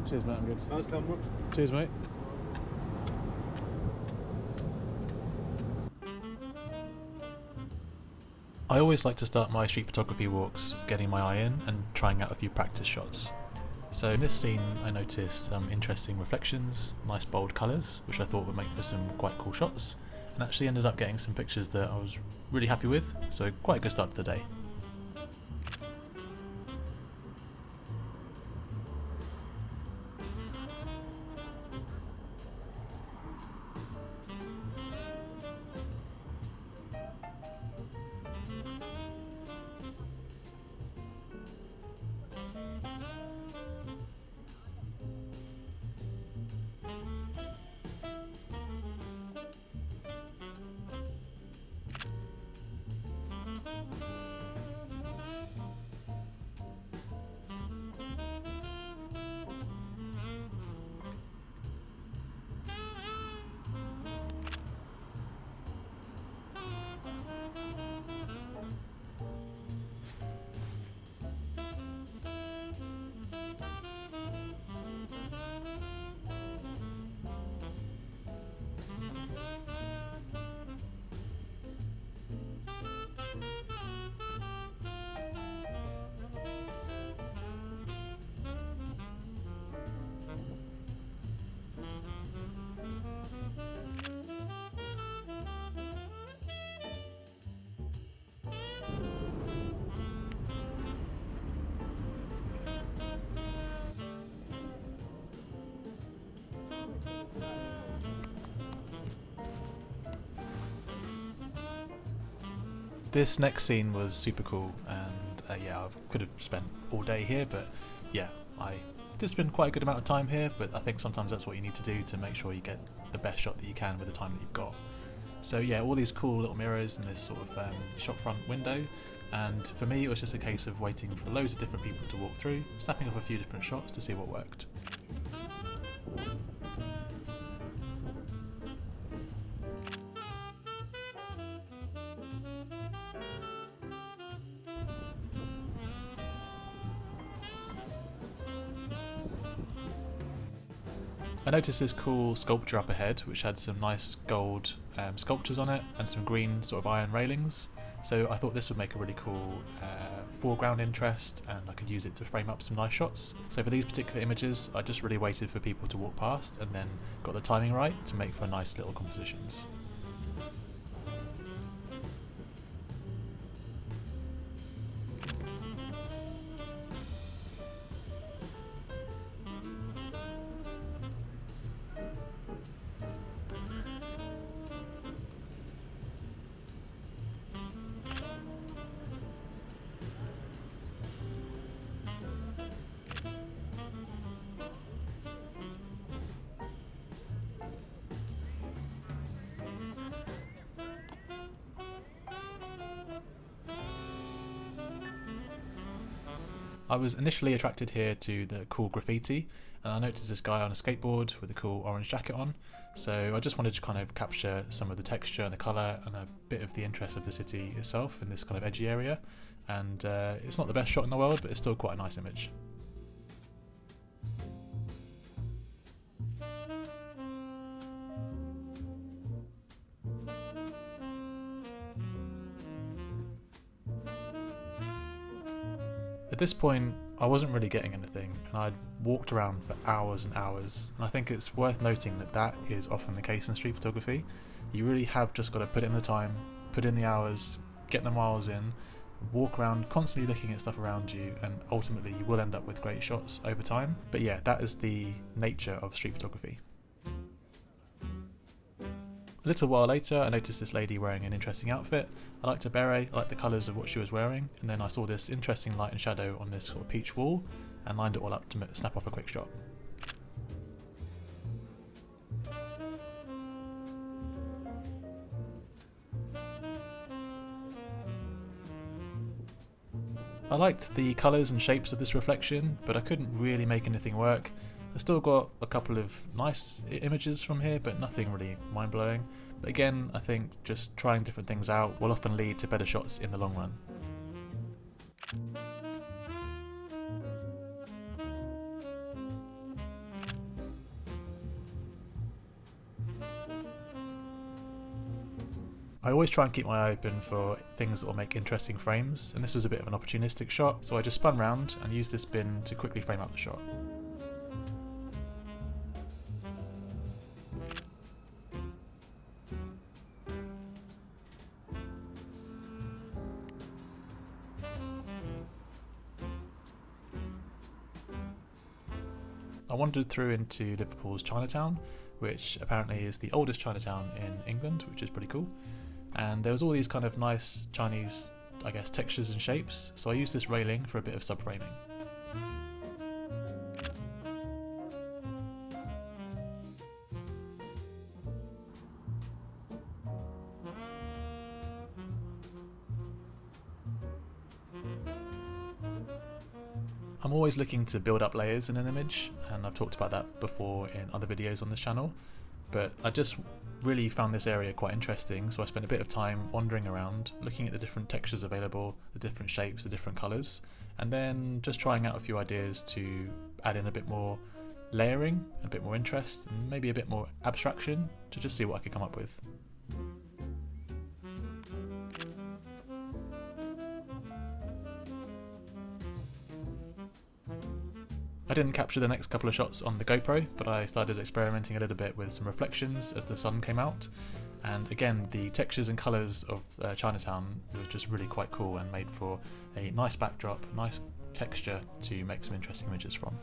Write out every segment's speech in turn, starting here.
Cheers mate, I'm good. Nice camera. Cheers mate. I always like to start my street photography walks getting my eye in and trying out a few practice shots. So in this scene I noticed some interesting reflections, nice bold colours, which I thought would make for some quite cool shots, and actually ended up getting some pictures that I was really happy with, so quite a good start to the day. This next scene was super cool, and yeah, I could have spent all day here, but yeah, I did spend quite a good amount of time here, but I think sometimes that's what you need to do to make sure you get the best shot that you can with the time that you've got. So yeah, all these cool little mirrors and this sort of shop front window, and for me it was just a case of waiting for loads of different people to walk through, snapping off a few different shots to see what worked. I noticed this cool sculpture up ahead which had some nice gold sculptures on it and some green sort of iron railings, so I thought this would make a really cool foreground interest and I could use it to frame up some nice shots. So for these particular images I just really waited for people to walk past and then got the timing right to make for nice little compositions. I was initially attracted here to the cool graffiti, and I noticed this guy on a skateboard with a cool orange jacket on, so I just wanted to kind of capture some of the texture and the colour and a bit of the interest of the city itself in this kind of edgy area, and it's not the best shot in the world, but it's still quite a nice image. At this point I wasn't really getting anything and I'd walked around for hours and hours, and I think it's worth noting that that is often the case in street photography. You really have just got to put in the time, put in the hours, get the miles in, walk around constantly looking at stuff around you, and ultimately you will end up with great shots over time. But yeah, that is the nature of street photography. A little while later I noticed this lady wearing an interesting outfit. I liked her beret, I liked the colours of what she was wearing, and then I saw this interesting light and shadow on this sort of peach wall and lined it all up to snap off a quick shot. I liked the colours and shapes of this reflection, but I couldn't really make anything work. I still got a couple of nice images from here, but nothing really mind-blowing. But again, I think just trying different things out will often lead to better shots in the long run. I always try and keep my eye open for things that will make interesting frames, and this was a bit of an opportunistic shot, so I just spun round and used this bin to quickly frame up the shot. I wandered through into Liverpool's Chinatown, which apparently is the oldest Chinatown in England, which is pretty cool. And there was all these kind of nice Chinese, I guess, textures and shapes, so I used this railing for a bit of subframing. I'm always looking to build up layers in an image, and I've talked about that before in other videos on this channel, but I just really found this area quite interesting, so I spent a bit of time wandering around, looking at the different textures available, the different shapes, the different colours, and then just trying out a few ideas to add in a bit more layering, a bit more interest, and maybe a bit more abstraction to just see what I could come up with. I didn't capture the next couple of shots on the GoPro, but I started experimenting a little bit with some reflections as the sun came out, and again the textures and colours of Chinatown were just really quite cool and made for a nice backdrop, nice texture to make some interesting images from.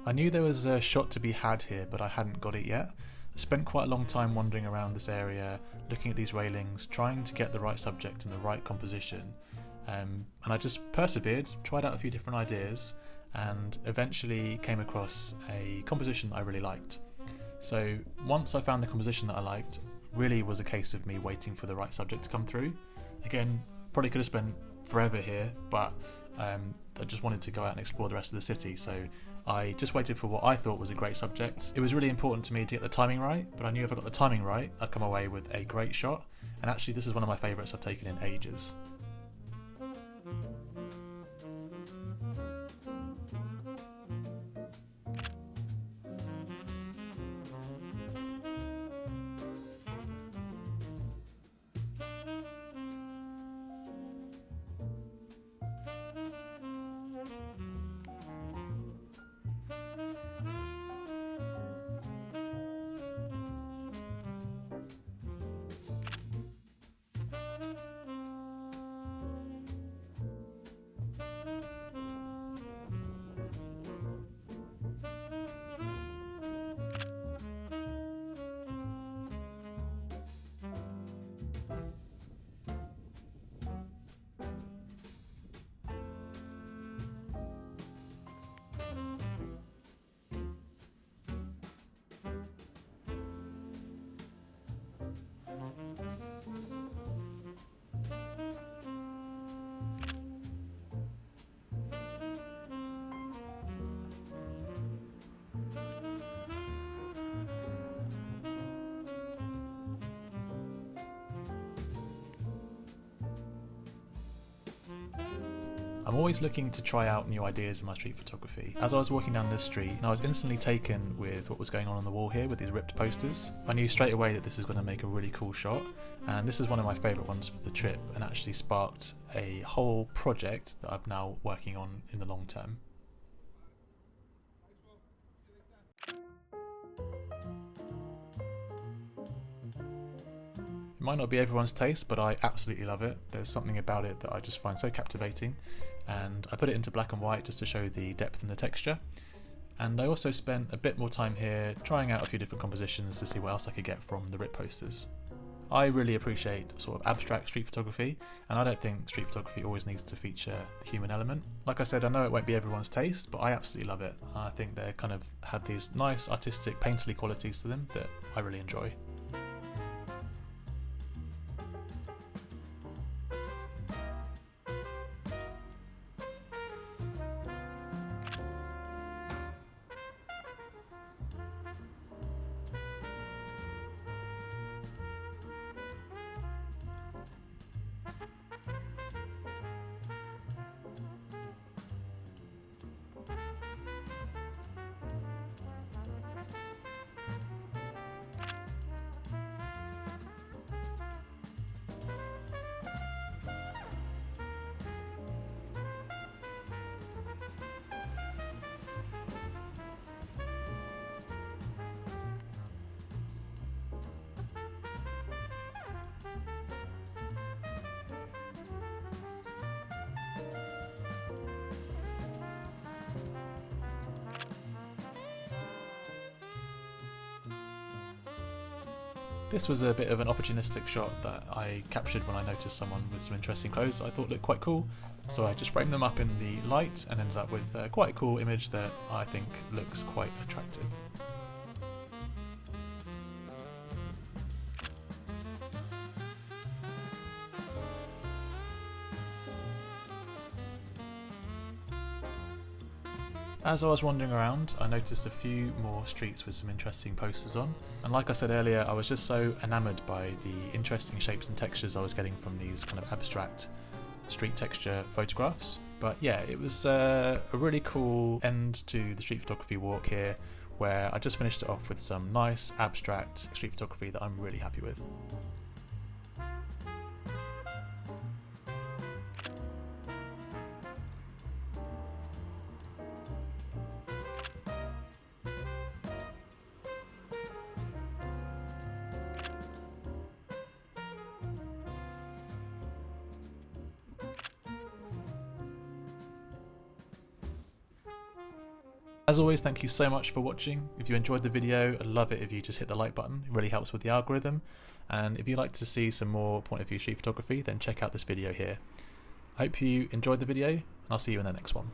I knew there was a shot to be had here, but I hadn't got it yet. I spent quite a long time wandering around this area, looking at these railings, trying to get the right subject and the right composition, and I just persevered, tried out a few different ideas, and eventually came across a composition that I really liked. So once I found the composition that I liked, really was a case of me waiting for the right subject to come through. Again, probably could have spent forever here, but I just wanted to go out and explore the rest of the city, so I just waited for what I thought was a great subject. It was really important to me to get the timing right, but I knew if I got the timing right, I'd come away with a great shot, and actually this is one of my favourites I've taken in ages. I'm always looking to try out new ideas in my street photography. As I was walking down this street, I was instantly taken with what was going on the wall here with these ripped posters. I knew straight away that this is going to make a really cool shot, and this is one of my favourite ones for the trip, and actually sparked a whole project that I'm now working on in the long term. It might not be everyone's taste, but I absolutely love it. There's something about it that I just find so captivating, and I put it into black and white just to show the depth and the texture. And I also spent a bit more time here trying out a few different compositions to see what else I could get from the rip posters. I really appreciate sort of abstract street photography, and I don't think street photography always needs to feature the human element. Like I said, I know it won't be everyone's taste, but I absolutely love it. I think they kind of have these nice artistic, painterly qualities to them that I really enjoy. This was a bit of an opportunistic shot that I captured when I noticed someone with some interesting clothes that I thought looked quite cool, so I just framed them up in the light and ended up with quite a cool image that I think looks quite attractive. As I was wandering around, I noticed a few more streets with some interesting posters on, and like I said earlier, I was just so enamoured by the interesting shapes and textures I was getting from these kind of abstract street texture photographs. But yeah, it was a really cool end to the street photography walk here, where I just finished it off with some nice abstract street photography that I'm really happy with. As always, thank you so much for watching. If you enjoyed the video, I'd love it if you just hit the like button. It really helps with the algorithm. And if you'd like to see some more point of view street photography, then check out this video here. I hope you enjoyed the video, and I'll see you in the next one.